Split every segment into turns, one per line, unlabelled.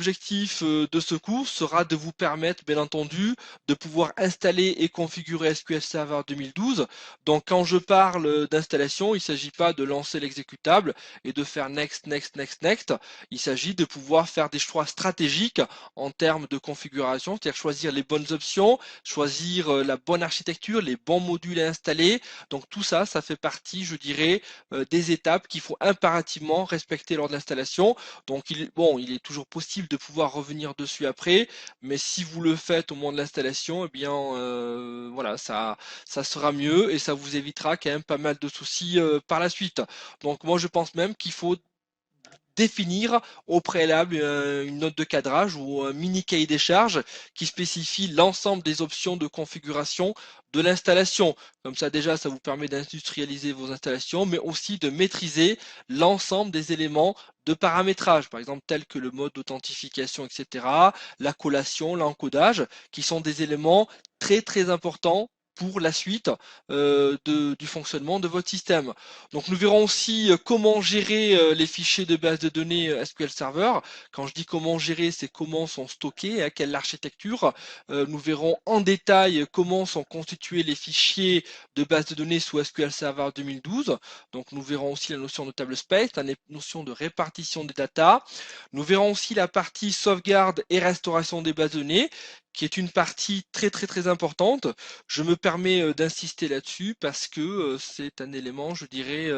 L'objectif de ce cours sera de vous permettre, bien entendu, de pouvoir installer et configurer SQL Server 2012. Donc, quand je parle d'installation, il ne s'agit pas de lancer l'exécutable et de faire next, next, next, next. Il s'agit de pouvoir faire des choix stratégiques en termes de configuration, c'est-à-dire choisir les bonnes options, choisir la bonne architecture, les bons modules à installer. Donc, tout ça, ça fait partie, je dirais, des étapes qu'il faut impérativement respecter lors de l'installation. Donc il est toujours possible de pouvoir revenir dessus après, mais si vous le faites au moment de l'installation, eh bien voilà, ça sera mieux et ça vous évitera quand même pas mal de soucis par la suite. Donc moi je pense même qu'il faut définir au préalable une note de cadrage ou un mini cahier des charges qui spécifie l'ensemble des options de configuration de l'installation. Comme ça déjà, ça vous permet d'industrialiser vos installations, mais aussi de maîtriser l'ensemble des éléments de paramétrage, par exemple tels que le mode d'authentification, etc., la collation, l'encodage, qui sont des éléments très très importants pour la suite du fonctionnement de votre système. Donc nous verrons aussi comment gérer les fichiers de base de données SQL Server. Quand je dis comment gérer, c'est comment sont stockés, quelle architecture. Nous verrons en détail comment sont constitués les fichiers de base de données sous SQL Server 2012. Donc nous verrons aussi la notion de table space, la notion de répartition des datas. Nous verrons aussi la partie sauvegarde et restauration des bases de données, qui est une partie très très très importante. Je me permets d'insister là-dessus parce que c'est un élément, je dirais,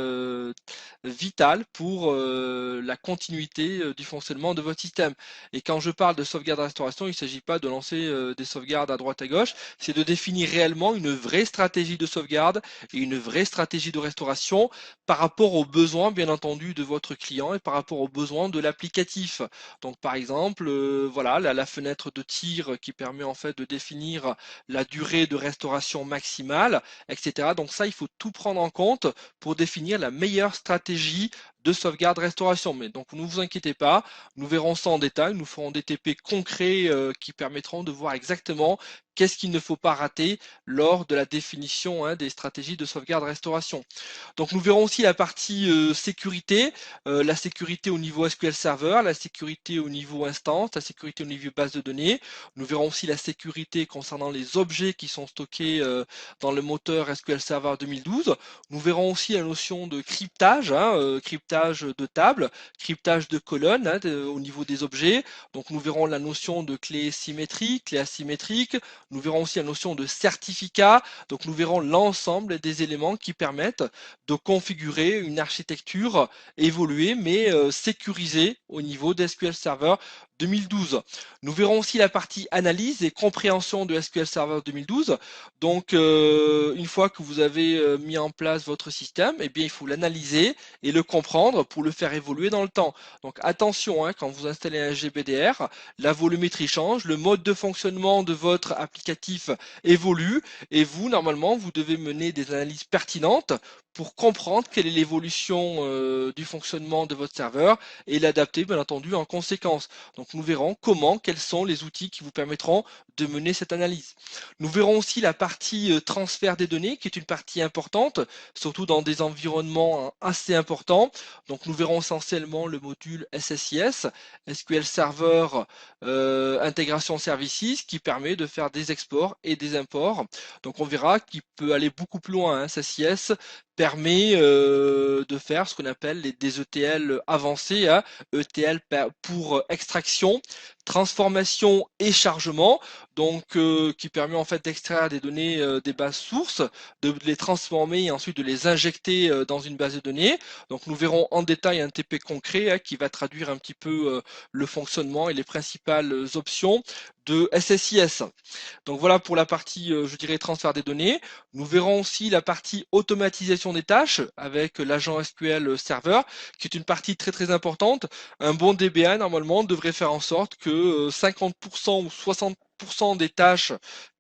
vital pour la continuité du fonctionnement de votre système. Et quand je parle de sauvegarde et restauration, il ne s'agit pas de lancer des sauvegardes à droite à gauche, c'est de définir réellement une vraie stratégie de sauvegarde et une vraie stratégie de restauration par rapport aux besoins, bien entendu, de votre client et par rapport aux besoins de l'applicatif. Donc par exemple, voilà, la fenêtre de tir qui permet en fait de définir la durée de restauration maximale, etc. Donc ça, il faut tout prendre en compte pour définir la meilleure stratégie de sauvegarde-restauration. Mais donc ne vous inquiétez pas, nous verrons ça en détail, nous ferons des TP concrets qui permettront de voir exactement qu'est-ce qu'il ne faut pas rater lors de la définition des stratégies de sauvegarde-restauration. Donc nous verrons aussi la partie sécurité, la sécurité au niveau SQL Server, la sécurité au niveau instance, la sécurité au niveau base de données. Nous verrons aussi la sécurité concernant les objets qui sont stockés dans le moteur SQL Server 2012. Nous verrons aussi la notion de cryptage, cryptage de table, cryptage de colonnes au niveau des objets. Donc nous verrons la notion de clé symétrique, clé asymétrique. Nous verrons aussi la notion de certificat. Donc nous verrons l'ensemble des éléments qui permettent de configurer une architecture évoluée mais sécurisée au niveau d'SQL Server 2012. Nous verrons aussi la partie analyse et compréhension de SQL Server 2012. Donc, une fois que vous avez mis en place votre système, eh bien, il faut l'analyser et le comprendre pour le faire évoluer dans le temps. Donc, attention, quand vous installez un GBDR, la volumétrie change, le mode de fonctionnement de votre applicatif évolue et vous, normalement, vous devez mener des analyses pertinentes pour comprendre quelle est l'évolution du fonctionnement de votre serveur et l'adapter bien entendu en conséquence. Donc nous verrons comment, quels sont les outils qui vous permettront de mener cette analyse. Nous verrons aussi la partie transfert des données qui est une partie importante, surtout dans des environnements assez importants. Donc nous verrons essentiellement le module SSIS, SQL Server Integration Services, qui permet de faire des exports et des imports. Donc on verra qu'il peut aller beaucoup plus loin. SSIS permet de faire ce qu'on appelle des ETL avancés, ETL pour extraction, transformation et chargement, donc qui permet en fait d'extraire des données des bases sources, de les transformer et ensuite de les injecter dans une base de données. Donc nous verrons en détail un TP concret qui va traduire un petit peu le fonctionnement et les principales options de SSIS. Donc voilà pour la partie, je dirais, transfert des données. Nous verrons aussi la partie automatisation des tâches avec l'agent SQL Server, qui est une partie très très importante. Un bon DBA, normalement, devrait faire en sorte que 50% ou 60% des tâches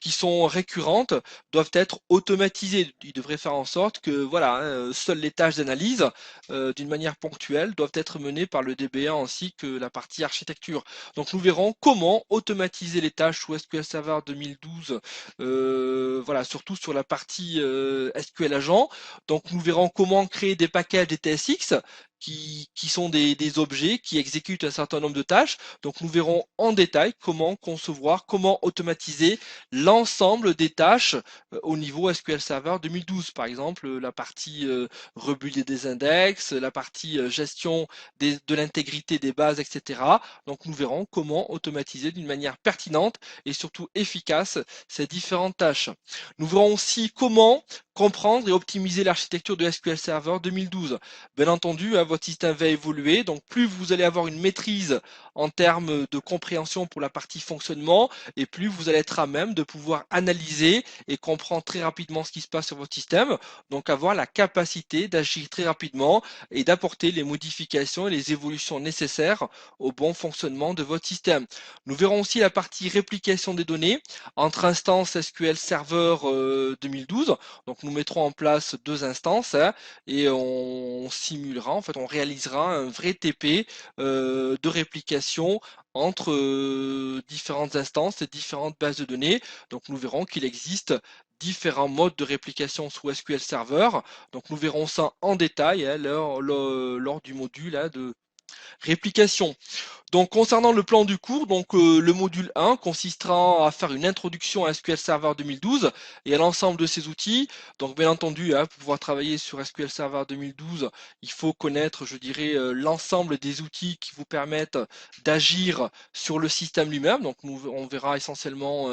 qui sont récurrentes doivent être automatisées. Il devrait faire en sorte que voilà, seules les tâches d'analyse d'une manière ponctuelle doivent être menées par le DBA ainsi que la partie architecture. Donc nous verrons comment automatiser les tâches sous SQL Server 2012, voilà, surtout sur la partie SQL Agent. Donc nous verrons comment créer des packages des TSX qui sont des objets qui exécutent un certain nombre de tâches. Donc nous verrons en détail comment concevoir, comment automatiser l'ensemble des tâches au niveau SQL Server 2012. Par exemple, la partie rebuilder des index, la partie gestion de l'intégrité des bases, etc. Donc nous verrons comment automatiser d'une manière pertinente et surtout efficace ces différentes tâches. Nous verrons aussi comment comprendre et optimiser l'architecture de SQL Server 2012. Bien entendu, votre système va évoluer, donc plus vous allez avoir une maîtrise en termes de compréhension pour la partie fonctionnement, et plus vous allez être à même de pouvoir analyser et comprendre très rapidement ce qui se passe sur votre système, donc avoir la capacité d'agir très rapidement et d'apporter les modifications et les évolutions nécessaires au bon fonctionnement de votre système. Nous verrons aussi la partie réplication des données entre instances SQL Server 2012. Donc nous mettrons en place deux instances et on simulera, en fait on réalisera un vrai TP de réplication entre différentes instances et différentes bases de données. Donc nous verrons qu'il existe différents modes de réplication sous SQL Server. Donc nous verrons ça en détail lors du module de réplication. Donc concernant le plan du cours, donc le module 1 consistera à faire une introduction à SQL Server 2012 et à l'ensemble de ses outils. Donc bien entendu, pour pouvoir travailler sur SQL Server 2012, il faut connaître, je dirais, l'ensemble des outils qui vous permettent d'agir sur le système lui-même. Donc on verra essentiellement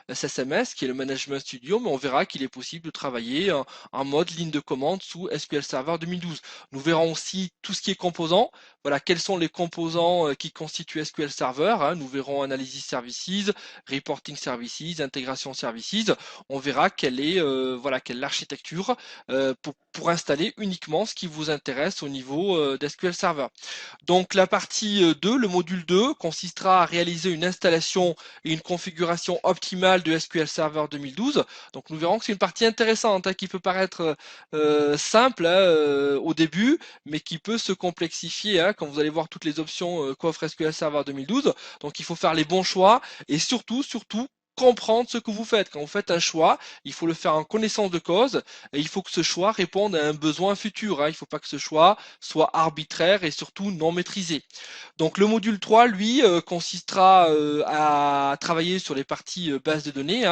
SSMS, qui est le Management Studio, mais on verra qu'il est possible de travailler en mode ligne de commande sous SQL Server 2012. Nous verrons aussi tout ce qui est composants. Voilà, quels sont les composants qui constituent SQL Server. Nous verrons Analysis Services, Reporting Services, Intégration Services. On verra quelle est l'architecture pour installer uniquement ce qui vous intéresse au niveau d'SQL Server. Donc la partie 2, le module 2, consistera à réaliser une installation et une configuration optimale de SQL Server 2012. Donc nous verrons que c'est une partie intéressante qui peut paraître simple au début, mais qui peut se complexifier quand vous allez voir toutes les options qu'offre SQL Server 2012. Donc il faut faire les bons choix et surtout, comprendre ce que vous faites. Quand vous faites un choix, il faut le faire en connaissance de cause et il faut que ce choix réponde à un besoin futur. Il ne faut pas que ce choix soit arbitraire et surtout non maîtrisé. Donc le module 3, lui, consistera à travailler sur les parties bases de données.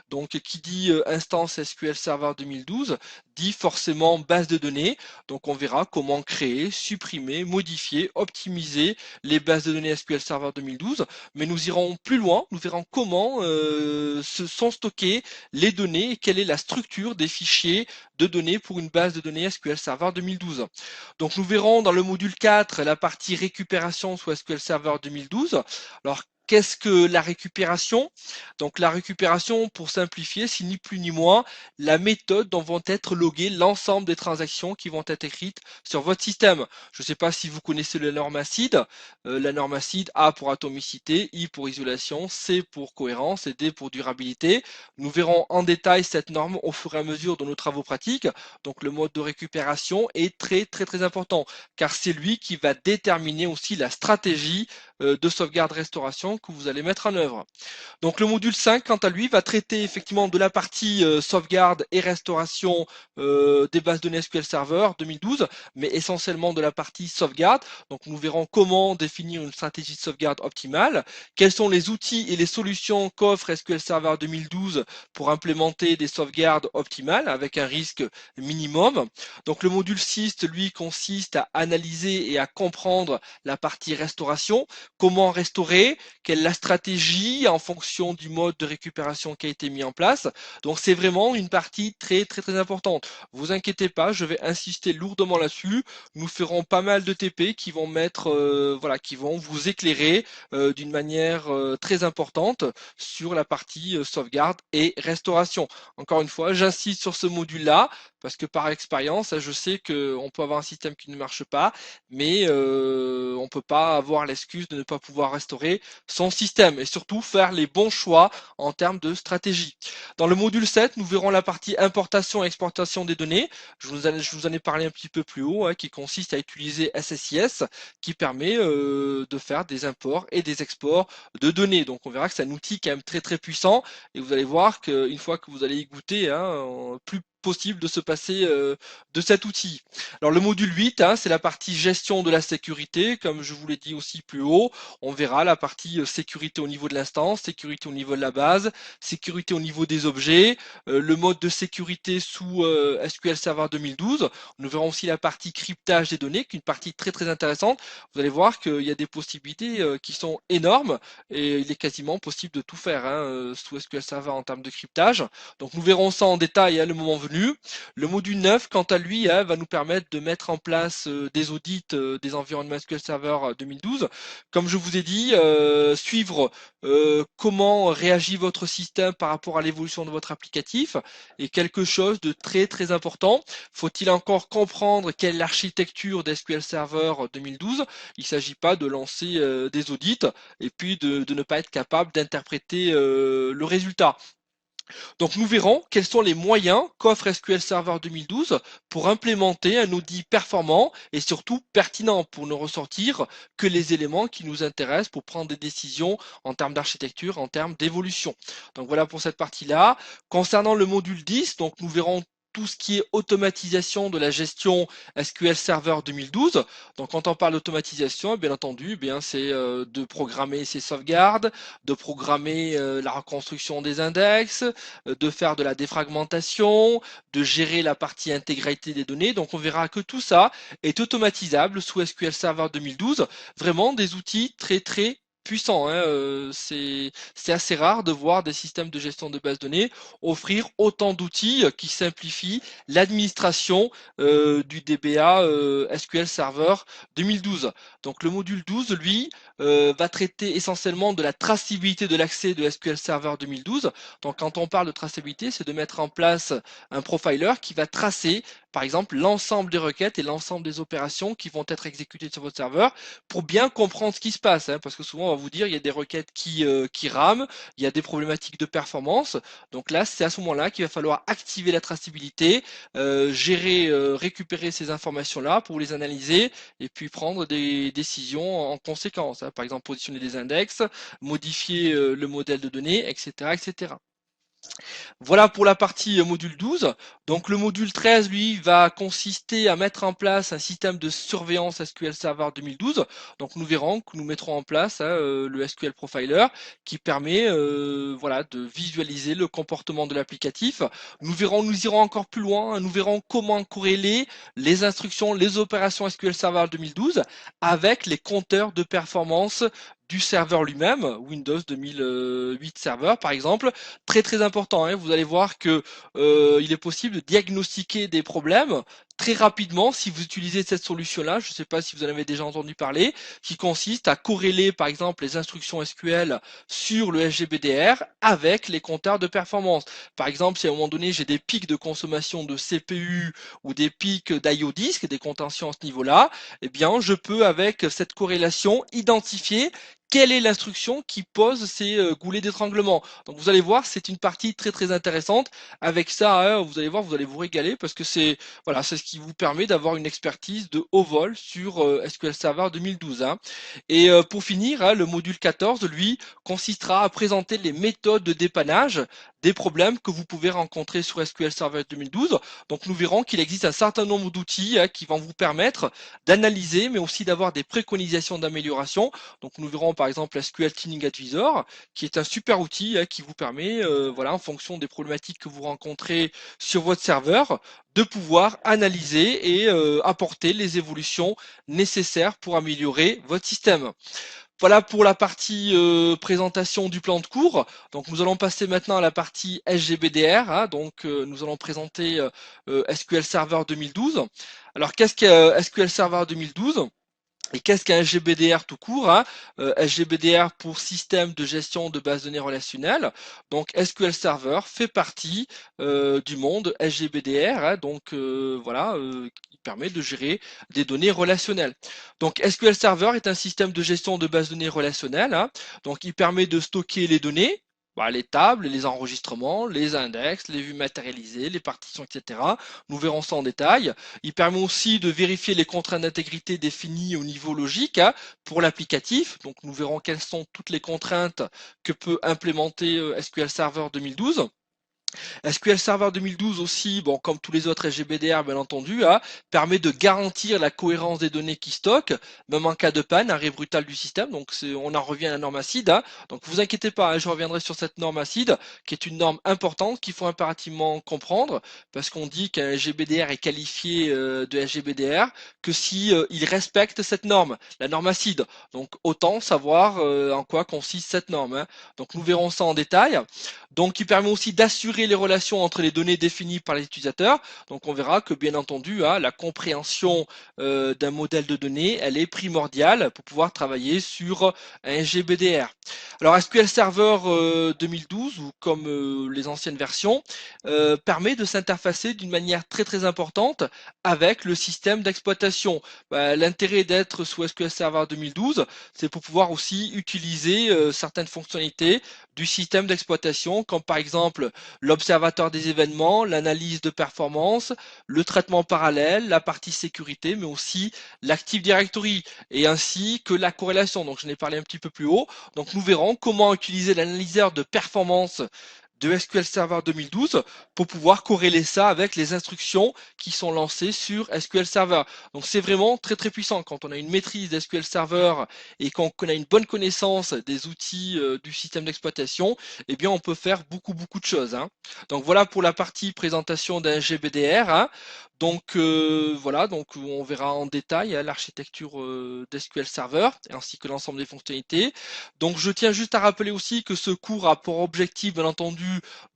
Donc qui dit instance SQL Server 2012 dit forcément base de données. Donc on verra comment créer, supprimer, modifier, optimiser les bases de données SQL Server 2012. Mais nous irons plus loin, nous verrons comment se sont stockées les données et quelle est la structure des fichiers de données pour une base de données SQL Server 2012. Donc nous verrons dans le module 4 la partie récupération sous SQL Server 2012. Alors qu'est-ce que la récupération? Donc la récupération, pour simplifier, c'est ni plus ni moins la méthode dont vont être loguées l'ensemble des transactions qui vont être écrites sur votre système. Je ne sais pas si vous connaissez la norme ACID. La norme ACID, A pour atomicité, I pour isolation, C pour cohérence et D pour durabilité. Nous verrons en détail cette norme au fur et à mesure de nos travaux pratiques. Donc le mode de récupération est très important car c'est lui qui va déterminer aussi la stratégie de sauvegarde restauration que vous allez mettre en œuvre. Donc le module 5, quant à lui, va traiter effectivement de la partie sauvegarde et restauration des bases de données SQL Server 2012, mais essentiellement de la partie sauvegarde. Donc nous verrons comment définir une stratégie de sauvegarde optimale, quels sont les outils et les solutions qu'offre SQL Server 2012 pour implémenter des sauvegardes optimales avec un risque minimum. Donc le module 6, lui, consiste à analyser et à comprendre la partie restauration, comment restaurer, quelle est la stratégie en fonction du mode de récupération qui a été mis en place. Donc c'est vraiment une partie très importante. Vous inquiétez pas, je vais insister lourdement là-dessus. Nous ferons pas mal de TP qui vont qui vont vous éclairer d'une manière très importante sur la partie sauvegarde et restauration. Encore une fois, j'insiste sur ce module-là parce que par expérience, je sais qu'on peut avoir un système qui ne marche pas, mais on ne peut pas avoir l'excuse de ne pas pouvoir restaurer son système et surtout faire les bons choix en termes de stratégie. Dans le module 7, nous verrons la partie importation et exportation des données. Je vous en ai parlé un petit peu plus haut, qui consiste à utiliser SSIS qui permet de faire des imports et des exports de données. Donc on verra que c'est un outil quand même très puissant et vous allez voir qu'une fois que vous allez y goûter, possible de se passer de cet outil. Alors le module 8, c'est la partie gestion de la sécurité, comme je vous l'ai dit aussi plus haut. On verra la partie sécurité au niveau de l'instance, sécurité au niveau de la base, sécurité au niveau des objets, le mode de sécurité sous SQL Server 2012. Nous verrons aussi la partie cryptage des données, qui est une partie très très intéressante. Vous allez voir qu'il y a des possibilités qui sont énormes et il est quasiment possible de tout faire sous SQL Server en termes de cryptage. Donc nous verrons ça en détail le moment venu. Le module 9, quant à lui, va nous permettre de mettre en place des audits des environnements SQL Server 2012. Comme je vous ai dit, suivre comment réagit votre système par rapport à l'évolution de votre applicatif est quelque chose de très très important. Faut-il encore comprendre quelle est l'architecture d'SQL Server 2012? Il ne s'agit pas de lancer des audits et puis de ne pas être capable d'interpréter le résultat. Donc nous verrons quels sont les moyens qu'offre SQL Server 2012 pour implémenter un audit performant et surtout pertinent pour ne ressortir que les éléments qui nous intéressent pour prendre des décisions en termes d'architecture, en termes d'évolution. Donc voilà pour cette partie-là. Concernant le module 10, donc nous verrons tout ce qui est automatisation de la gestion SQL Server 2012. Donc quand on parle d'automatisation, bien entendu, c'est de programmer ses sauvegardes, de programmer la reconstruction des index, de faire de la défragmentation, de gérer la partie intégrité des données. Donc on verra que tout ça est automatisable sous SQL Server 2012. Vraiment des outils très très puissants. C'est assez rare de voir des systèmes de gestion de base de données offrir autant d'outils qui simplifient l'administration du DBA SQL Server 2012. Donc le module 12, lui, va traiter essentiellement de la traçabilité de l'accès de SQL Server 2012. Donc quand on parle de traçabilité, c'est de mettre en place un profiler qui va tracer, par exemple, l'ensemble des requêtes et l'ensemble des opérations qui vont être exécutées sur votre serveur pour bien comprendre ce qui se passe. Parce que souvent, on va vous dire, il y a des requêtes qui rament, il y a des problématiques de performance. Donc là, c'est à ce moment-là qu'il va falloir activer la traçabilité, gérer, récupérer ces informations-là pour les analyser et puis prendre des décisions en conséquence. Par exemple, positionner des index, modifier le modèle de données, etc., etc. Voilà pour la partie module 12. Donc le module 13, lui, va consister à mettre en place un système de surveillance SQL Server 2012. Donc nous verrons que nous mettrons en place le SQL Profiler qui permet voilà, de visualiser le comportement de l'applicatif. Nous irons encore plus loin, nous verrons comment corréler les instructions, les opérations SQL Server 2012 avec les compteurs de performance du serveur lui-même, Windows 2008 Server par exemple. Très très important, vous allez voir que il est possible de diagnostiquer des problèmes très rapidement si vous utilisez cette solution-là. Je ne sais pas si vous en avez déjà entendu parler, qui consiste à corréler par exemple les instructions SQL sur le SGBDR avec les compteurs de performance. Par exemple, si à un moment donné j'ai des pics de consommation de CPU ou des pics d'IO disk, des contentions à ce niveau-là, eh bien je peux avec cette corrélation identifier quelle est l'instruction qui pose ces goulets d'étranglement. Donc vous allez voir, c'est une partie très très intéressante. Avec ça, vous allez voir, vous allez vous régaler parce que c'est voilà, c'est ce qui vous permet d'avoir une expertise de haut vol sur SQL Server 2012. Et pour finir, le module 14, lui, consistera à présenter les méthodes de dépannage des problèmes que vous pouvez rencontrer sur SQL Server 2012. Donc nous verrons qu'il existe un certain nombre d'outils qui vont vous permettre d'analyser, mais aussi d'avoir des préconisations d'amélioration. Donc nous verrons par exemple SQL Cleaning Advisor, qui est un super outil qui vous permet, voilà, en fonction des problématiques que vous rencontrez sur votre serveur, de pouvoir analyser et apporter les évolutions nécessaires pour améliorer votre système. Voilà pour la partie présentation du plan de cours. Donc nous allons passer maintenant à la partie SGBDR. Donc nous allons présenter SQL Server 2012. Alors qu'est-ce que SQL Server 2012 ? Et qu'est-ce qu'un SGBDR tout court SGBDR pour système de gestion de base de données relationnelles. Donc SQL Server fait partie du monde SGBDR. Donc voilà, qui permet de gérer des données relationnelles. Donc SQL Server est un système de gestion de base de données relationnelles. Donc il permet de stocker les données. Les tables, les enregistrements, les index, les vues matérialisées, les partitions, etc. Nous verrons ça en détail. Il permet aussi de vérifier les contraintes d'intégrité définies au niveau logique pour l'applicatif. Donc nous verrons quelles sont toutes les contraintes que peut implémenter SQL Server 2012. SQL Server 2012 aussi, bon, comme tous les autres SGBDR bien entendu, permet de garantir la cohérence des données qui stockent, même en cas de panne, arrêt brutal du système. Donc on en revient à la norme ACID. Donc vous inquiétez pas, je reviendrai sur cette norme ACID, qui est une norme importante qu'il faut impérativement comprendre, parce qu'on dit qu'un SGBDR est qualifié de SGBDR que si il respecte cette norme, la norme ACID. Donc autant savoir en quoi consiste cette norme. Donc nous verrons ça en détail. Donc, il permet aussi d'assurer les relations entre les données définies par les utilisateurs. Donc, on verra que, bien entendu, la compréhension d'un modèle de données, elle est primordiale pour pouvoir travailler sur un GBDR. Alors, SQL Server 2012, ou comme les anciennes versions, permet de s'interfacer d'une manière très très importante avec le système d'exploitation. L'intérêt d'être sous SQL Server 2012, c'est pour pouvoir aussi utiliser certaines fonctionnalités du système d'exploitation, comme par exemple l'observateur des événements, l'analyse de performance, le traitement parallèle, la partie sécurité, mais aussi l'Active Directory, et ainsi que la corrélation. Donc je n'ai parlé un petit peu plus haut. Donc nous verrons comment utiliser l'analyseur de performance de SQL Server 2012 pour pouvoir corréler ça avec les instructions qui sont lancées sur SQL Server. Donc c'est vraiment très très puissant quand on a une maîtrise d'SQL Server et qu'on a une bonne connaissance des outils du système d'exploitation, eh bien on peut faire beaucoup de choses. Donc voilà pour la partie présentation d'un GBDR. Donc voilà, donc on verra en détail l'architecture d'SQL Server ainsi que l'ensemble des fonctionnalités. Donc je tiens juste à rappeler aussi que ce cours a pour objectif, bien entendu,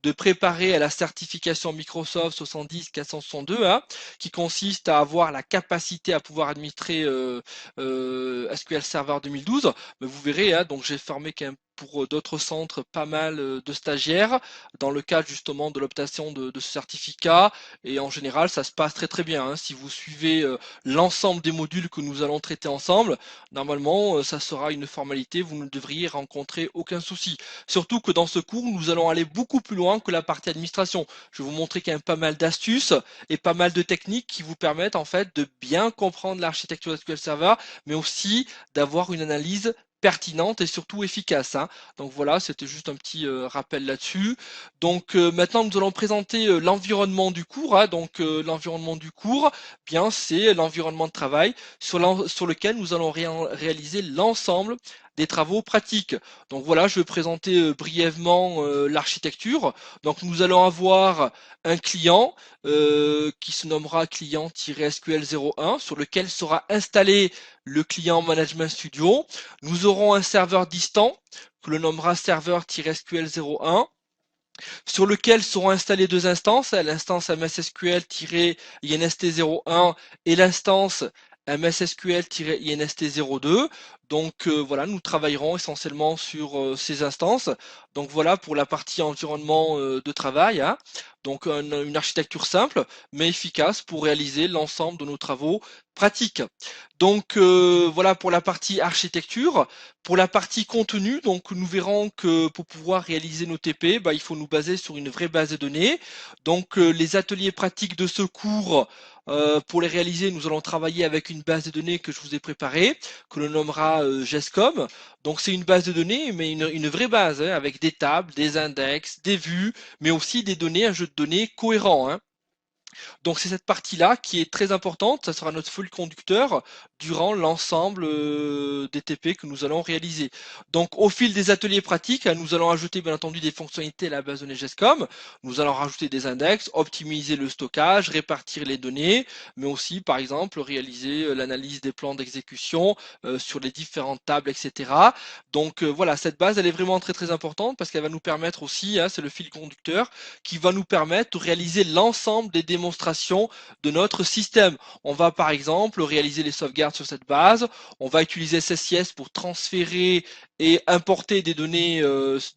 de préparer à la certification Microsoft 70-462, qui consiste à avoir la capacité à pouvoir administrer SQL Server 2012. Mais vous verrez, donc j'ai formé quand même pour d'autres centres pas mal de stagiaires dans le cadre justement de l'obtention de ce certificat, et en général ça se passe très très bien. Si vous suivez l'ensemble des modules que nous allons traiter ensemble, normalement ça sera une formalité, vous ne devriez rencontrer aucun souci. Surtout que dans ce cours nous allons aller beaucoup plus loin que la partie administration. Je vais vous montrer quand même pas mal d'astuces et pas mal de techniques qui vous permettent en fait de bien comprendre l'architecture SQL Server, mais aussi d'avoir une analyse pertinente et surtout efficace. Donc voilà, c'était juste un petit rappel là-dessus. Donc maintenant nous allons présenter l'environnement du cours. Donc l'environnement du cours, bien c'est l'environnement de travail sur lequel nous allons réaliser l'ensemble des travaux pratiques. Donc voilà, je vais présenter brièvement l'architecture. Donc nous allons avoir un client qui se nommera client-SQL01 sur lequel sera installé le client Management Studio. Nous aurons un serveur distant que l'on nommera serveur-SQL01 sur lequel seront installées deux instances, l'instance MSSQL-INST01 et l'instance MSSQL-INST02. Donc voilà, nous travaillerons essentiellement sur ces instances. Donc voilà pour la partie environnement de travail. Donc une architecture simple mais efficace pour réaliser l'ensemble de nos travaux pratiques. Donc voilà pour la partie architecture. Pour la partie contenu, donc nous verrons que pour pouvoir réaliser nos TP, il faut nous baser sur une vraie base de données. Donc les ateliers pratiques de ce cours, pour les réaliser, nous allons travailler avec une base de données que je vous ai préparée, que l'on nommera GESCOM. Donc c'est une base de données, mais une vraie base, avec des tables, des index, des vues, mais aussi des données, un jeu de données cohérent. Donc c'est cette partie-là qui est très importante, ça sera notre fil conducteur durant l'ensemble des TP que nous allons réaliser. Donc au fil des ateliers pratiques, nous allons ajouter bien entendu des fonctionnalités à la base de données GESCOM, nous allons rajouter des index, optimiser le stockage, répartir les données, mais aussi par exemple réaliser l'analyse des plans d'exécution sur les différentes tables, etc. Donc voilà, cette base elle est vraiment très très importante parce qu'elle va nous permettre aussi, c'est le fil conducteur, qui va nous permettre de réaliser l'ensemble des démonstrations de notre système. On va par exemple réaliser les sauvegardes sur cette base, on va utiliser SSIS pour transférer et importer des données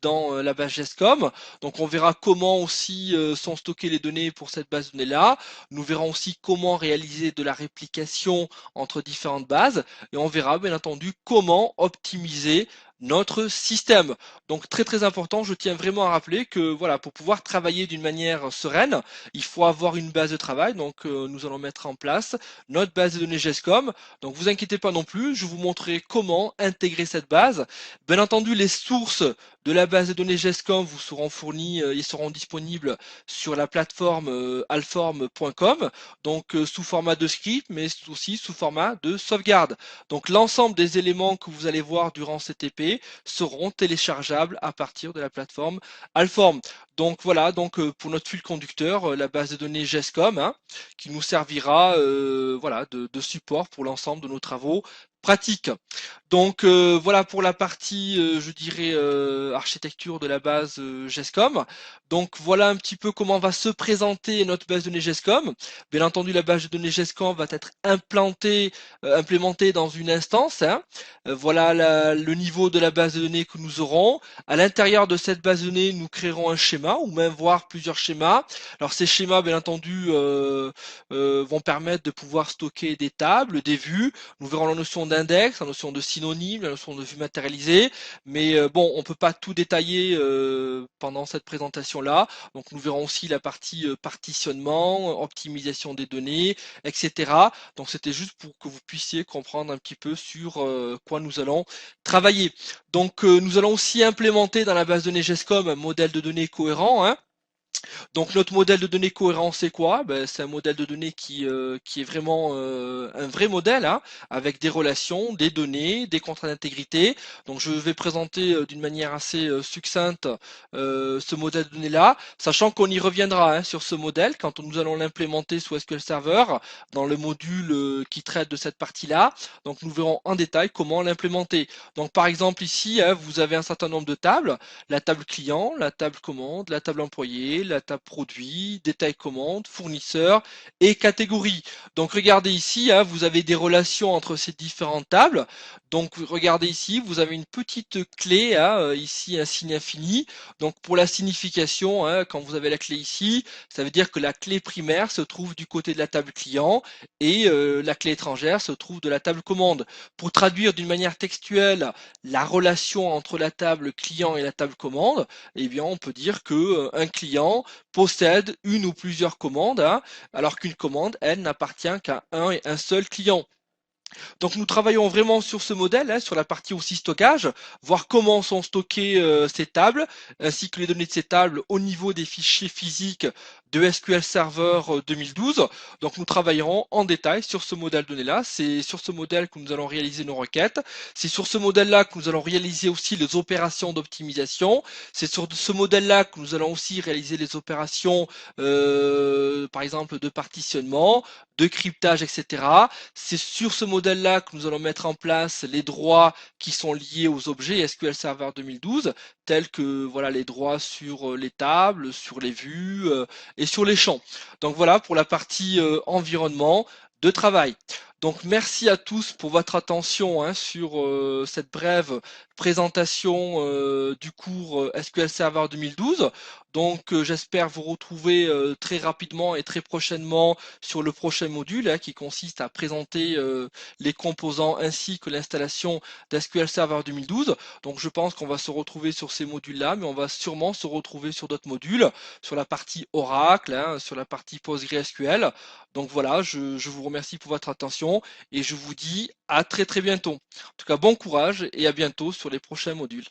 dans la base GESCOM. Donc on verra comment aussi sont stockées les données pour cette base de données là. Nous verrons aussi comment réaliser de la réplication entre différentes bases et on verra bien entendu comment optimiser notre système. Donc très très important, je tiens vraiment à rappeler que voilà, pour pouvoir travailler d'une manière sereine, il faut avoir une base de travail. Donc nous allons mettre en place notre base de données GESCOM. Donc vous inquiétez pas non plus, je vous montrerai comment intégrer cette base. Bien entendu, les sources de la base de données GESCOM vous seront fournis, ils seront disponibles sur la plateforme alform.com, donc sous format de script, mais aussi sous format de sauvegarde. Donc l'ensemble des éléments que vous allez voir durant cet EP seront téléchargeables à partir de la plateforme Alform. Donc voilà, donc pour notre fil conducteur, la base de données GESCOM, hein, qui nous servira voilà, de support pour l'ensemble de nos travaux pratiques. Donc voilà pour la partie, je dirais, architecture de la base GESCOM. Donc voilà un petit peu comment va se présenter notre base de données GESCOM. Bien entendu, la base de données GESCOM va être implémentée dans une instance, hein. Voilà le niveau de la base de données que nous aurons. À l'intérieur de cette base de données, nous créerons un schéma ou même voir plusieurs schémas. Alors ces schémas, bien entendu, vont permettre de pouvoir stocker des tables, des vues. Nous verrons la notion d'index, la notion de synonyme, la notion de vue matérialisée. Mais bon, on peut pas tout détailler pendant cette présentation-là. Donc nous verrons aussi la partie partitionnement, optimisation des données, etc. Donc c'était juste pour que vous puissiez comprendre un petit peu sur quoi nous allons travailler. Donc nous allons aussi implémenter dans la base de données GESCOM un modèle de données cohérent, hein. Donc notre modèle de données cohérent, c'est quoi? Ben, c'est un modèle de données qui est vraiment un vrai modèle, hein, avec des relations, des données, des contrats d'intégrité. Donc je vais présenter d'une manière assez succincte ce modèle de données-là, sachant qu'on y reviendra, hein, sur ce modèle quand nous allons l'implémenter sous SQL Server dans le module qui traite de cette partie-là. Donc nous verrons en détail comment l'implémenter. Donc par exemple ici, hein, vous avez un certain nombre de tables, la table client, la table commande, la table employé, la table produit, détail commande, fournisseur et catégorie. Donc regardez ici, hein, vous avez des relations entre ces différentes tables. Donc regardez ici, vous avez une petite clé, hein, ici un signe infini. Donc pour la signification, hein, quand vous avez la clé ici, ça veut dire que la clé primaire se trouve du côté de la table client et la clé étrangère se trouve de la table commande. Pour traduire d'une manière textuelle la relation entre la table client et la table commande, eh bien on peut dire que un client possède une ou plusieurs commandes, hein, alors qu'une commande, elle, n'appartient qu'à un et un seul client. Donc nous travaillons vraiment sur ce modèle, hein, sur la partie aussi stockage, voir comment sont stockées ces tables, ainsi que les données de ces tables au niveau des fichiers physiques de SQL Server 2012. Donc nous travaillerons en détail sur ce modèle de données-là. C'est sur ce modèle que nous allons réaliser nos requêtes. C'est sur ce modèle-là que nous allons réaliser aussi les opérations d'optimisation. C'est sur ce modèle-là que nous allons aussi réaliser les opérations, par exemple, de partitionnement, de cryptage, etc. C'est sur ce modèle-là que nous allons mettre en place les droits qui sont liés aux objets SQL Server 2012, tels que voilà les droits sur les tables, sur les vues et sur les champs. Donc voilà pour la partie environnement de travail. Donc merci à tous pour votre attention, hein, sur cette brève présentation du cours SQL Server 2012. Donc j'espère vous retrouver très rapidement et très prochainement sur le prochain module, hein, qui consiste à présenter les composants ainsi que l'installation d'SQL Server 2012. Donc je pense qu'on va se retrouver sur ces modules-là, mais on va sûrement se retrouver sur d'autres modules, sur la partie Oracle, hein, sur la partie PostgreSQL. Donc voilà, je vous remercie pour votre attention et je vous dis à très très bientôt. En tout cas, bon courage et à bientôt sur les prochains modules.